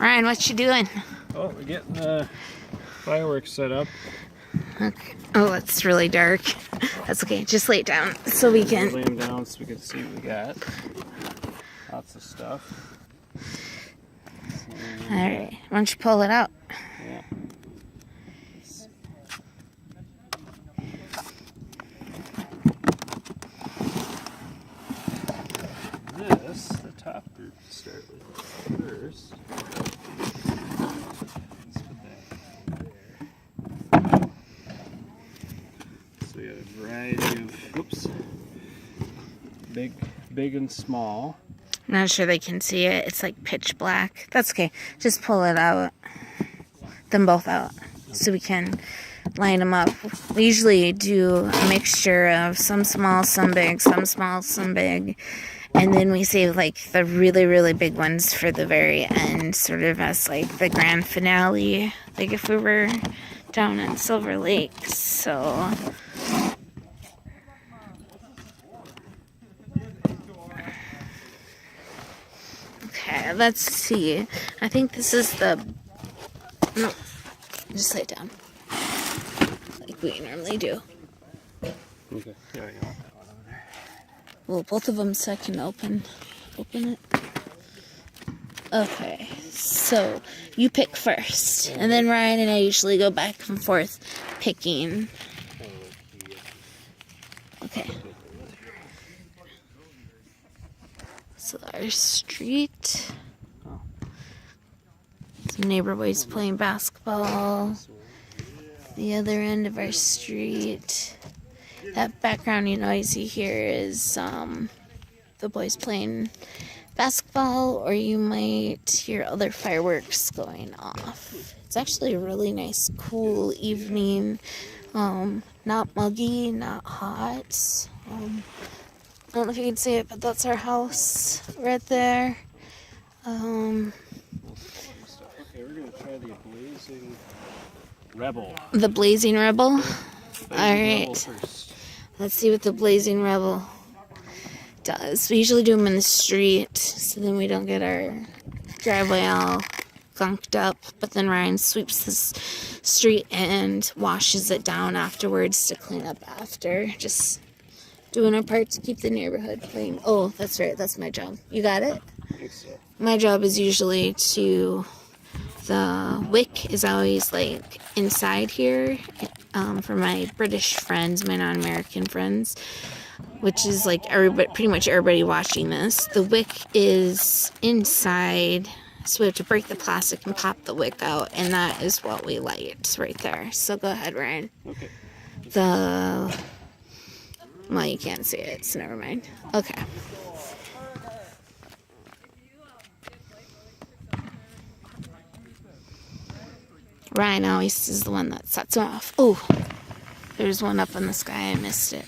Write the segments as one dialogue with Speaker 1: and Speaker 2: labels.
Speaker 1: Ryan, what you doing?
Speaker 2: Oh, we're getting the fireworks set up.
Speaker 1: Okay. Oh, it's really dark. That's okay. Just lay it down so we can.
Speaker 2: Lay them down so we can see what we got. Lots of stuff.
Speaker 1: All right. Why don't you pull it out?
Speaker 2: Yeah. This, the top group to start with first. Let's put that there. So we have a variety of, oops, big and small.
Speaker 1: I'm not sure they can see it. It's like pitch black. That's okay. Just pull it out. Them both out so we can line them up. We usually do a mixture of some small, some big, some small, some big. And then we save like the really, really big ones for the very end, sort of as like the grand finale. Like if we were down in Silver Lake. So okay, let's see. I think this is the... No, just lay it down. Like we normally do.
Speaker 2: Okay. Yeah, you want that one over there.
Speaker 1: Well, both of them so I can open it. Okay, so you pick first. And then Ryan and I usually go back and forth picking. Okay. So our street. Some neighbor boys playing basketball. The other end of our street. That background noise you hear is the boys playing basketball, or you might hear other fireworks going off. It's actually a really nice, cool evening. Not muggy, not hot. I don't know if you can see it, but that's our house right there.
Speaker 2: Okay, we're going to try the Blazing Rebel.
Speaker 1: The Blazing Rebel?
Speaker 2: Blazing
Speaker 1: Alright.
Speaker 2: Rebel first.
Speaker 1: Let's see what the Blazing Rebel does. We usually do them in the street, so then we don't get our driveway all gunked up. But then Ryan sweeps this street and washes it down afterwards to clean up after. Just doing our part to keep the neighborhood clean. Oh, that's right. That's my job. You got it?
Speaker 2: I think so.
Speaker 1: My job is usually to... The wick is always like inside here for my British friends, my non-American friends, which is like pretty much everybody watching this. The wick is inside, so we have to break the plastic and pop the wick out, and that is what we light right there. So go ahead, Ryan.
Speaker 2: Okay.
Speaker 1: Well, you can't see it, so never mind. Okay. Ryan always is the one that sets off. Oh, there's one up in the sky. I missed it.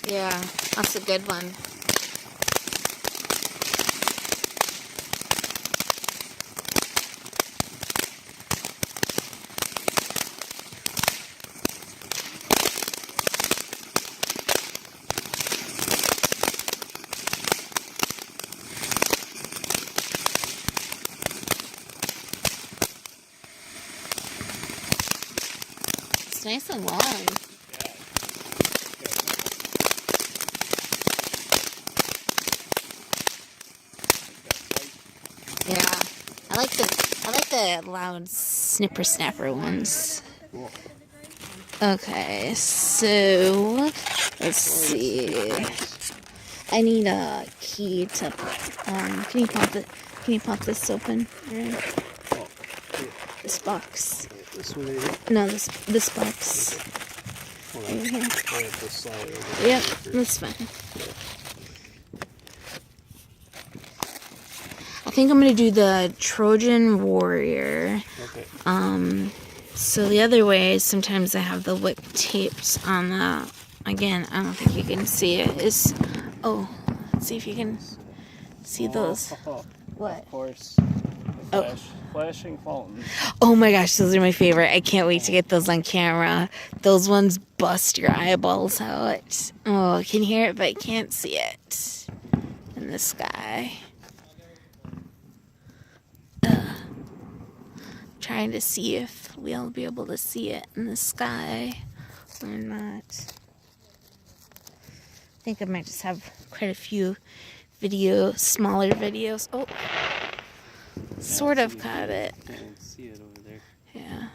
Speaker 1: Yeah, that's a good one. It's nice and long. Yeah, I like the loud snipper snapper ones.
Speaker 2: Cool.
Speaker 1: Okay, so let's see. I need a key to. Can you pop this open? Right.
Speaker 2: Oh,
Speaker 1: This box.
Speaker 2: this one here.
Speaker 1: No, this box.
Speaker 2: Hold
Speaker 1: Right
Speaker 2: on.
Speaker 1: here.
Speaker 2: I have to slide it over.
Speaker 1: Yep, that's fine. I think I'm gonna do the Trojan Warrior.
Speaker 2: Okay.
Speaker 1: So the other way is sometimes I have the wick taped on the. Again, I don't think you can see it. Is let's see if you can see those.
Speaker 2: Oh,
Speaker 1: What?
Speaker 2: of course.
Speaker 1: Oh,
Speaker 2: Flash. flashing fountains.
Speaker 1: Oh my gosh, those are my favorite. I can't wait to get those on camera. Those ones bust your eyeballs out. Oh, I can hear it, but I can't see it in the sky. Trying to see if we'll be able to see it in the sky or not. I think I might just have quite a few smaller videos. Oh, sort of caught it.
Speaker 2: I can see it over there.
Speaker 1: Yeah.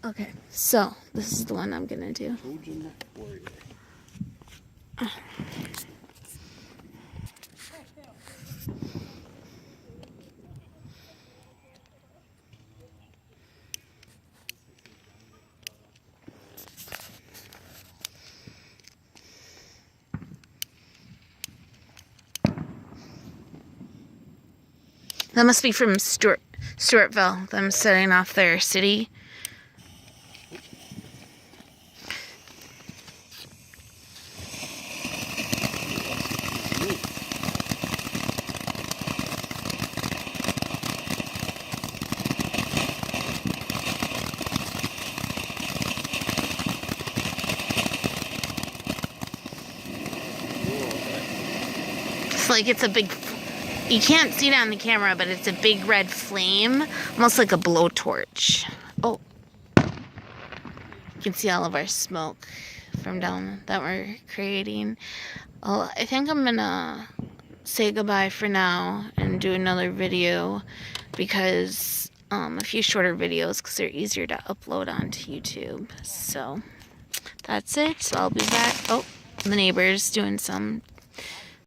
Speaker 1: Okay, so this is the one I'm gonna do.
Speaker 2: Trojan warrior.
Speaker 1: That must be from Stewartville, them setting off their city. It's like it's a big... You can't see it on the camera, but it's a big red flame, almost like a blowtorch. Oh, you can see all of our smoke from down that we're creating. Oh, I think I'm gonna say goodbye for now and do another video because a few shorter videos because they're easier to upload onto YouTube. So that's it. So I'll be back. Oh, the neighbor's doing some